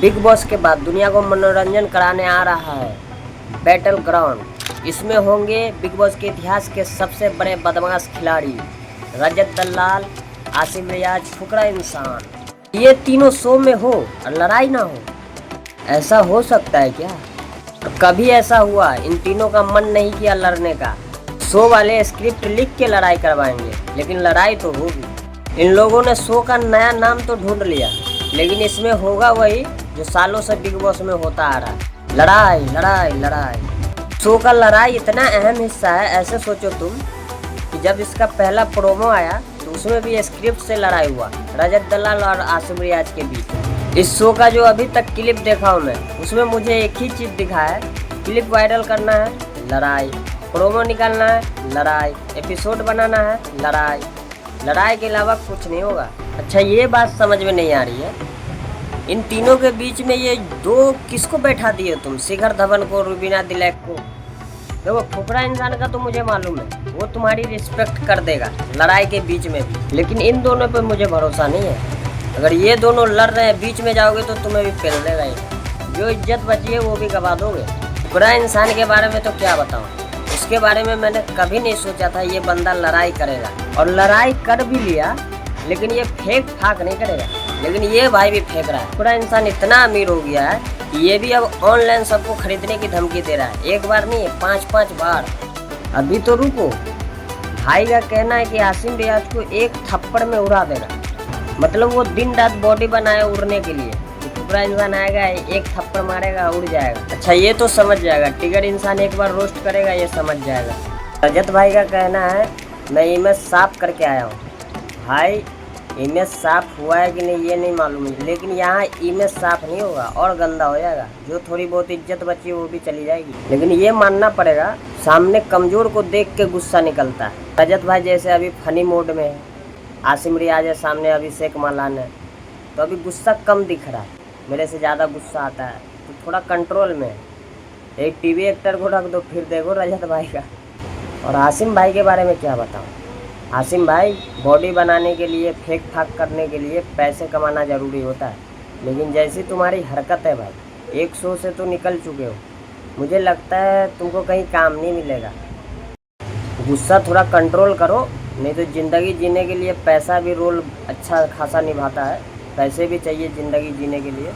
Big boss के बाद दुनिया को मनोरंजन कराने आ रहा है बैटल ग्राउंड। इसमें होंगे बिग बॉस के इतिहास के सबसे बड़े बदमाश खिलाड़ी रजत दलाल, आसिम रियाज, फुकरा इंसान। ये तीनों शो में हो और लड़ाई ना हो, ऐसा हो सकता है क्या? कभी ऐसा हुआ इन तीनों का मन नहीं किया लड़ने का। शो वाले स्क्रिप्ट लिख के लड़ाई करवाएंगे, लेकिन लड़ाई तो होगी। इन लोगों ने शो का नया नाम तो ढूंढ लिया, लेकिन इसमें होगा वही जो सालों से बिग बॉस में होता आ रहा है, लड़ाई लड़ाई लड़ाई। शो का लड़ाई इतना अहम हिस्सा है, ऐसे सोचो तुम कि जब इसका पहला प्रोमो आया तो उसमें भी स्क्रिप्ट से लड़ाई हुआ रजत दलाल और आसिम रियाज के बीच। इस शो का जो अभी तक क्लिप देखा हूँ मैं, उसमें मुझे एक ही चीज़ दिखा है, क्लिप वायरल करना है लड़ाई, प्रोमो निकालना है लड़ाई, एपिसोड बनाना है लड़ाई। लड़ाई के अलावा कुछ नहीं होगा। अच्छा, ये बात समझ में नहीं आ रही है, इन तीनों के बीच में ये दो किसको बैठा दिए तुम? शिखर धवन को, रुबीना दिलैक को। देखो, फुकरा इंसान का तो मुझे मालूम है, वो तुम्हारी रिस्पेक्ट कर देगा लड़ाई के बीच में भी, लेकिन इन दोनों पे मुझे भरोसा नहीं है। अगर ये दोनों लड़ रहे हैं, बीच में जाओगे तो तुम्हें भी पेल देगा ये। जो इज्जत बची है वो भी गवा दोगे। फुकरा इंसान के बारे में तो क्या बताऊँ, उसके बारे में मैंने कभी नहीं सोचा था ये बंदा लड़ाई करेगा, और लड़ाई कर भी लिया, लेकिन ये फेंक फाक नहीं करेगा। लेकिन ये भाई भी फेंक रहा है। पूरा इंसान इतना अमीर हो गया है कि ये भी अब ऑनलाइन सबको खरीदने की धमकी दे रहा है। एक बार नहीं, 5-5 बार। अभी तो रुको, भाई का कहना है कि आसिम रियाज को एक थप्पड़ में उड़ा देगा। मतलब वो दिन रात बॉडी बनाया उड़ने के लिए। पूरा इंसान आएगा, एक थप्पड़ मारेगा, उड़ जाएगा। अच्छा, ये तो समझ जाएगा। टिगर इंसान एक बार रोस्ट करेगा, ये समझ जाएगा। रजत भाई का कहना है मैं इमेज साफ करके आया हूँ। भाई, इमेज साफ हुआ है कि नहीं ये नहीं मालूम है, लेकिन यहाँ इमेज साफ नहीं होगा और गंदा हो जाएगा। जो थोड़ी बहुत इज्जत बची है वो भी चली जाएगी। लेकिन ये मानना पड़ेगा, सामने कमजोर को देख के गुस्सा निकलता है। रजत भाई जैसे अभी फनी मोड में है, आसिम रियाज है सामने, अभिषेक मालान है, तो अभी गुस्सा कम दिख रहा है। मेरे से ज़्यादा गुस्सा आता है तो थोड़ा कंट्रोल में है। एक टीवी एक्टर को रख दो, फिर देखो रजत भाई का। और आसिम भाई के बारे में क्या बताऊँ। आसिम भाई, बॉडी बनाने के लिए, फेंक फाक करने के लिए पैसे कमाना ज़रूरी होता है, लेकिन जैसी तुम्हारी हरकत है भाई, एक शो से तो निकल चुके हो, मुझे लगता है तुमको कहीं काम नहीं मिलेगा। गुस्सा थोड़ा कंट्रोल करो, नहीं तो ज़िंदगी जीने के लिए पैसा भी रोल अच्छा खासा निभाता है। पैसे भी चाहिए ज़िंदगी जीने के लिए।